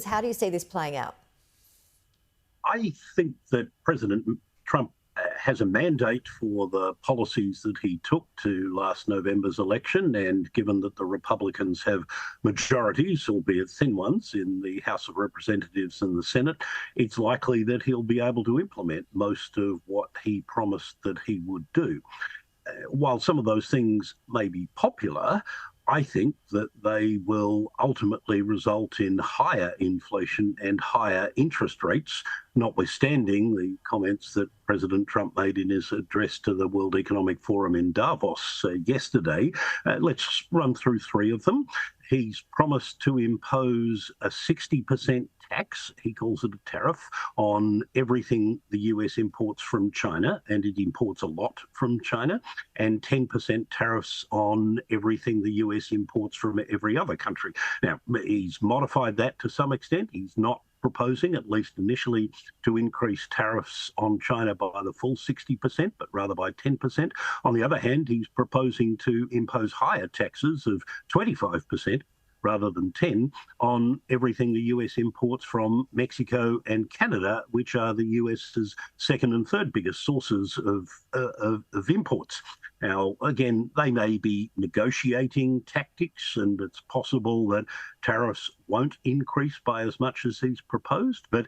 How do you see this playing out? I think that President Trump has a mandate for the policies that he took to last November's election, and given that the Republicans have majorities, albeit thin ones, in the House of Representatives and the Senate, it's likely that he'll be able to implement most of what he promised that he would do. While some of those things may be popular, I think that they will ultimately result in higher inflation and higher interest rates, notwithstanding the comments that President Trump made in his address to the World Economic Forum in Davos yesterday. Let's run through three of them. He's promised to impose a 60% tax, he calls it a tariff, on everything the US imports from China, and it imports a lot from China, and 10% tariffs on everything the US imports from every other country. Now, he's modified that to some extent. He's not proposing, at least initially, to increase tariffs on China by the full 60%, but rather by 10%. On the other hand, he's proposing to impose higher taxes of 25%, rather than 10, on everything the US imports from Mexico and Canada, which are the US's second and third biggest sources of imports. Now, again, they may be negotiating tactics, and it's possible that tariffs won't increase by as much as he's proposed, but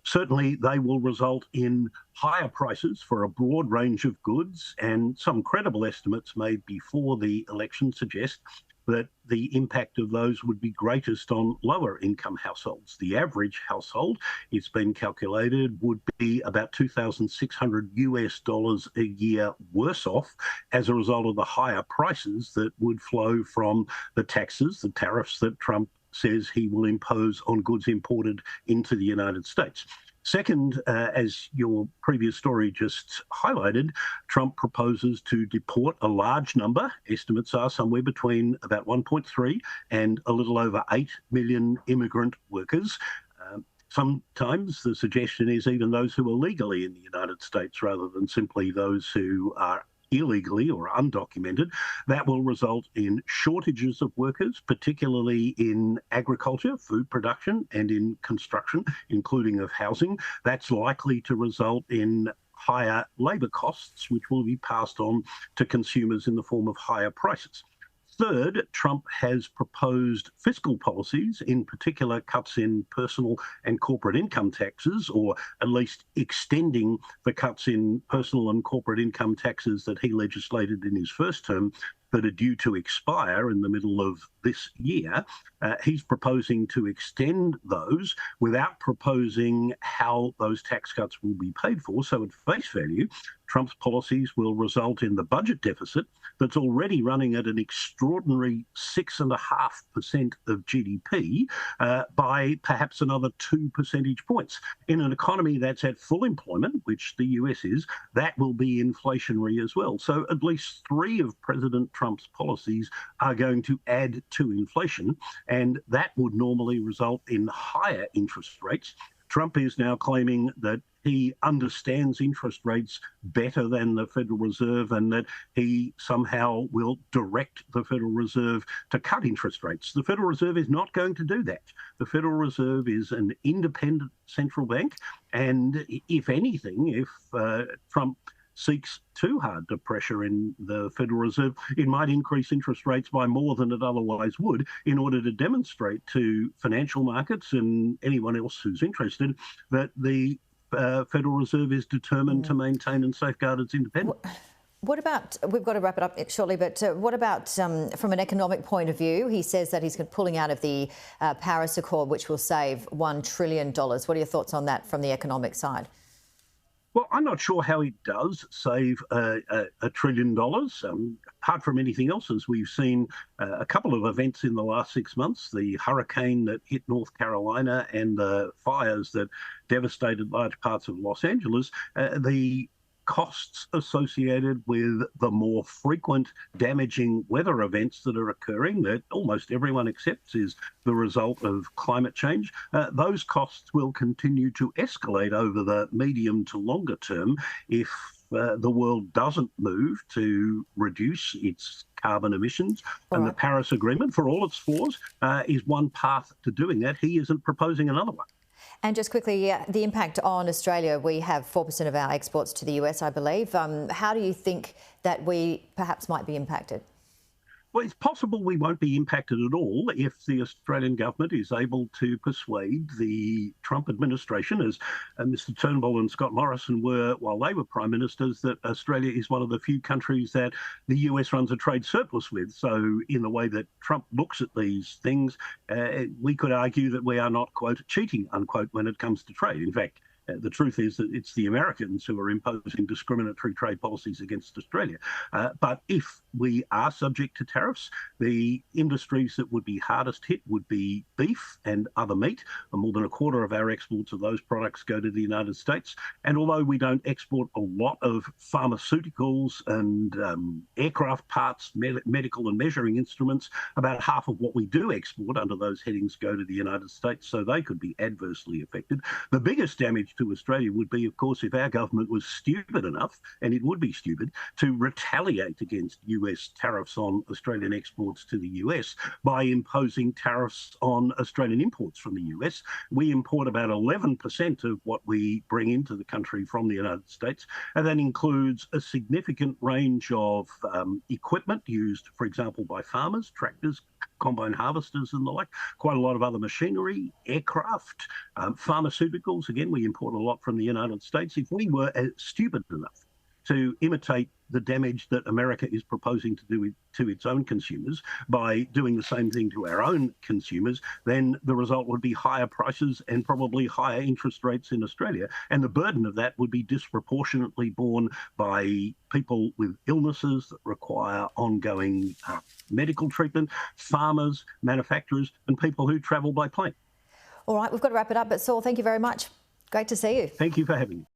certainly they will result in higher prices for a broad range of goods, and some credible estimates made before the election suggest that the impact of those would be greatest on lower income households. The average household, it's been calculated, would be about $2,600 a year worse off as a result of the higher prices that would flow from the taxes, the tariffs that Trump says he will impose on goods imported into the United States. Second, as your previous story just highlighted, Trump proposes to deport a large number. Estimates are somewhere between about 1.3 and a little over 8 million immigrant workers. Sometimes the suggestion is even those who are legally in the United States rather than simply those who are illegally or undocumented. That will result in shortages of workers, particularly in agriculture, food production, and in construction, including of housing. That's likely to result in higher labour costs, which will be passed on to consumers in the form of higher prices. Third, Trump has proposed fiscal policies, in particular cuts in personal and corporate income taxes, or at least extending the cuts in personal and corporate income taxes that he legislated in his first term that are due to expire in the middle of this year. He's proposing to extend those without proposing how those tax cuts will be paid for. So at face value, Trump's policies will result in the budget deficit that's already running at an extraordinary 6.5% of GDP by perhaps another 2 percentage points. In an economy that's at full employment, which the US is, that will be inflationary as well. So at least three of President Trump's policies are going to add to inflation, and that would normally result in higher interest rates. Trump is now claiming that he understands interest rates better than the Federal Reserve and that he somehow will direct the Federal Reserve to cut interest rates. The Federal Reserve is not going to do that. The Federal Reserve is an independent central bank, and if anything, if Trump seeks too hard to pressure in the Federal Reserve, it might increase interest rates by more than it otherwise would in order to demonstrate to financial markets and anyone else who's interested that the Federal Reserve is determined to maintain and safeguard its independence. What about, we've got to wrap it up shortly, but what about from an economic point of view? He says that he's pulling out of the Paris Accord, which will save $1 trillion. What are your thoughts on that from the economic side? Well, I'm not sure how it does save $1 trillion. Apart from anything else, as we've seen a couple of events in the last 6 months, the hurricane that hit North Carolina and the fires that devastated large parts of Los Angeles, the costs associated with the more frequent damaging weather events that are occurring that almost everyone accepts is the result of climate change, those costs will continue to escalate over the medium to longer term if the world doesn't move to reduce its carbon emissions. All And right. the Paris Agreement, for all its flaws, is one path to doing that. He isn't proposing another one. And just quickly, the impact on Australia, we have 4% of our exports to the US, I believe. How do you think that we perhaps might be impacted? Well, it's possible we won't be impacted at all if the Australian government is able to persuade the Trump administration, as Mr Turnbull and Scott Morrison were while they were prime ministers, that Australia is one of the few countries that the US runs a trade surplus with. So in the way that Trump looks at these things, we could argue that we are not, quote, cheating, unquote, when it comes to trade. In fact, the truth is that it's the Americans who are imposing discriminatory trade policies against Australia. But if we are subject to tariffs, the industries that would be hardest hit would be beef and other meat. And more than a quarter of our exports of those products go to the United States. And although we don't export a lot of pharmaceuticals and aircraft parts, medical and measuring instruments, about half of what we do export under those headings go to the United States, so they could be adversely affected. The biggest damage to Australia would be, of course, if our government was stupid enough, and it would be stupid, to retaliate against US tariffs on Australian exports to the US by imposing tariffs on Australian imports from the US. We import about 11% of what we bring into the country from the United States, and that includes a significant range of equipment used, for example, by farmers, tractors, combine harvesters and the like, quite a lot of other machinery, aircraft, pharmaceuticals. Again, we import a lot from the United States. If we were stupid enough to imitate the damage that America is proposing to do to its own consumers by doing the same thing to our own consumers, then the result would be higher prices and probably higher interest rates in Australia. And the burden of that would be disproportionately borne by people with illnesses that require ongoing medical treatment, farmers, manufacturers, and people who travel by plane. All right, we've got to wrap it up. But Saul, thank you very much. Great to see you. Thank you for having me.